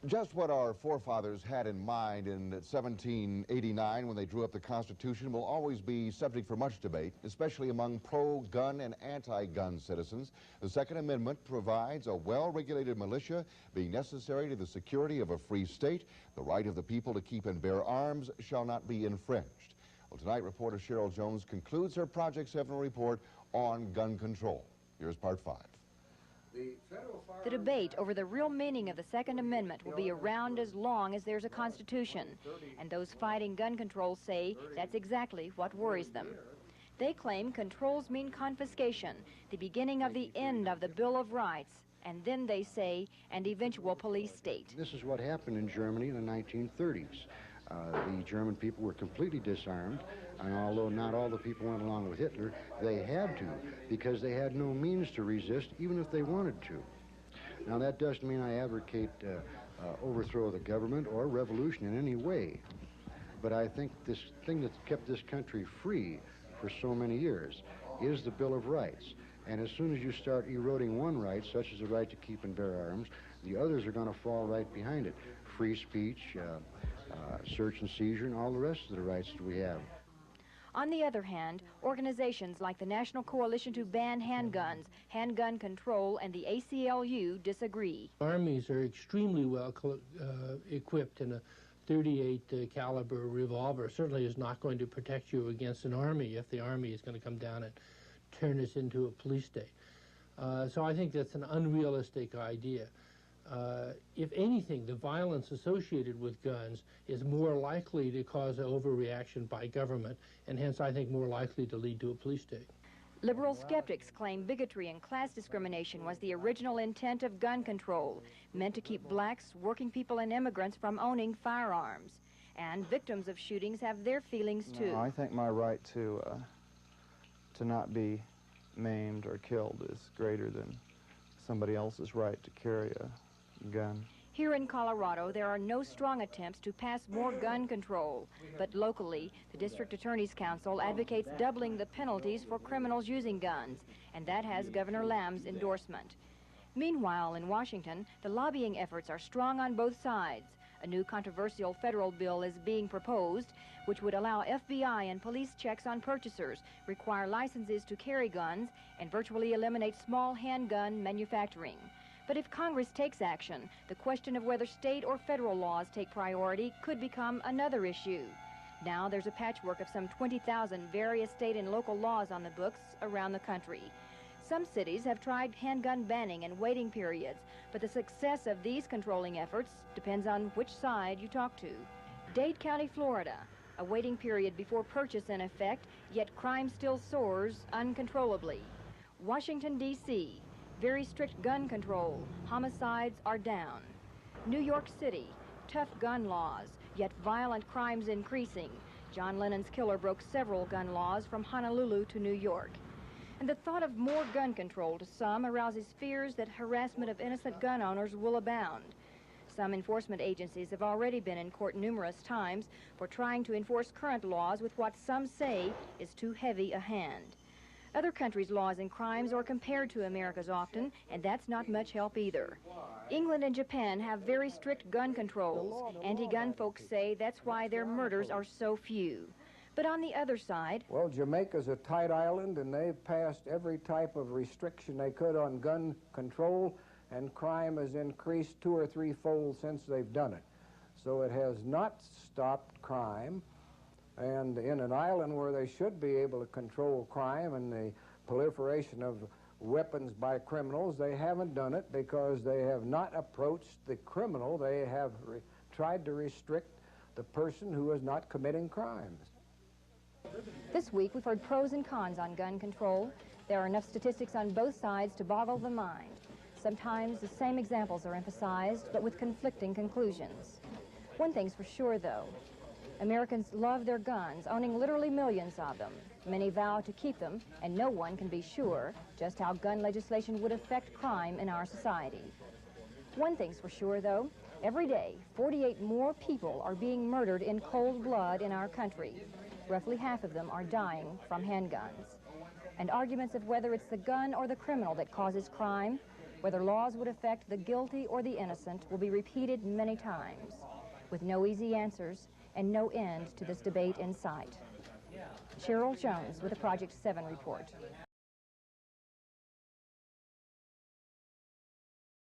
Just what our forefathers had in mind in 1789 when they drew up the Constitution will always be subject for much debate, especially among pro-gun and anti-gun citizens. The Second Amendment provides a well-regulated militia being necessary to the security of a free state. The right of the people to keep and bear arms shall not be infringed. Well, tonight, reporter Cheryll Jones concludes her Project 7 report on gun control. Here's part 5. The debate over the real meaning of the Second Amendment will be around as long as there's a Constitution, and those fighting gun control say that's exactly what worries them. They claim controls mean confiscation, the beginning of the end of the Bill of Rights, and then they say an eventual police state. This is what happened in Germany in the 1930s. The German people were completely disarmed, and although not all the people went along with Hitler, they had to, because they had no means to resist, even if they wanted to. Now, that doesn't mean I advocate overthrow of the government or revolution in any way, but I think this thing that's kept this country free for so many years is the Bill of Rights. And as soon as you start eroding one right, such as the right to keep and bear arms, the others are going to fall right behind it. Free speech, search and seizure, and all the rest of the rights that we have. On the other hand, organizations like the National Coalition to Ban Handguns, Handgun Control, and the ACLU disagree. Armies are extremely well equipped, and a .38 caliber revolver certainly is not going to protect you against an army if the army is going to come down and turn us into a police state. So I think that's an unrealistic idea. If anything, the violence associated with guns is more likely to cause an overreaction by government, and hence I think more likely to lead to a police state. Liberal skeptics claim bigotry and class discrimination was the original intent of gun control, meant to keep blacks, working people, and immigrants from owning firearms. And victims of shootings have their feelings too. No, I think my right to not be maimed or killed is greater than somebody else's right to carry a gun. Here in Colorado, there are no strong attempts to pass more gun control, but locally, the District Attorney's Council advocates doubling the penalties for criminals using guns, and that has Governor Lamb's endorsement. Meanwhile, in Washington, the lobbying efforts are strong on both sides. A new controversial federal bill is being proposed, which would allow FBI and police checks on purchasers, require licenses to carry guns, and virtually eliminate small handgun manufacturing. But if Congress takes action, the question of whether state or federal laws take priority could become another issue. Now there's a patchwork of some 20,000 various state and local laws on the books around the country. Some cities have tried handgun banning and waiting periods, but the success of these controlling efforts depends on which side you talk to. Dade County, Florida, a waiting period before purchase in effect, yet crime still soars uncontrollably. Washington, D.C., very strict gun control, homicides are down. New York City, tough gun laws, yet violent crimes increasing. John Lennon's killer broke several gun laws from Honolulu to New York. And the thought of more gun control to some arouses fears that harassment of innocent gun owners will abound. Some enforcement agencies have already been in court numerous times for trying to enforce current laws with what some say is too heavy a hand. Other countries' laws and crimes are compared to America's often, and that's not much help either. England and Japan have very strict gun controls. Anti-gun folks say that's why their murders are so few. But on the other side... Well, Jamaica's a tight island, and they've passed every type of restriction they could on gun control, and crime has increased 2- or 3-fold since they've done it. So it has not stopped crime. And in an island where they should be able to control crime and the proliferation of weapons by criminals, they haven't done it because they have not approached the criminal. They have tried to restrict the person who is not committing crimes. This week, we've heard pros and cons on gun control. There are enough statistics on both sides to boggle the mind. Sometimes the same examples are emphasized, but with conflicting conclusions. One thing's for sure, though. Americans love their guns, owning literally millions of them. Many vow to keep them, and no one can be sure just how gun legislation would affect crime in our society. One thing's for sure, though. Every day, 48 more people are being murdered in cold blood in our country. Roughly half of them are dying from handguns. And arguments of whether it's the gun or the criminal that causes crime, Whether laws would affect the guilty or the innocent will be repeated many times, with no easy answers and no end to this debate in sight. Cheryl Jones with the Project 7 report.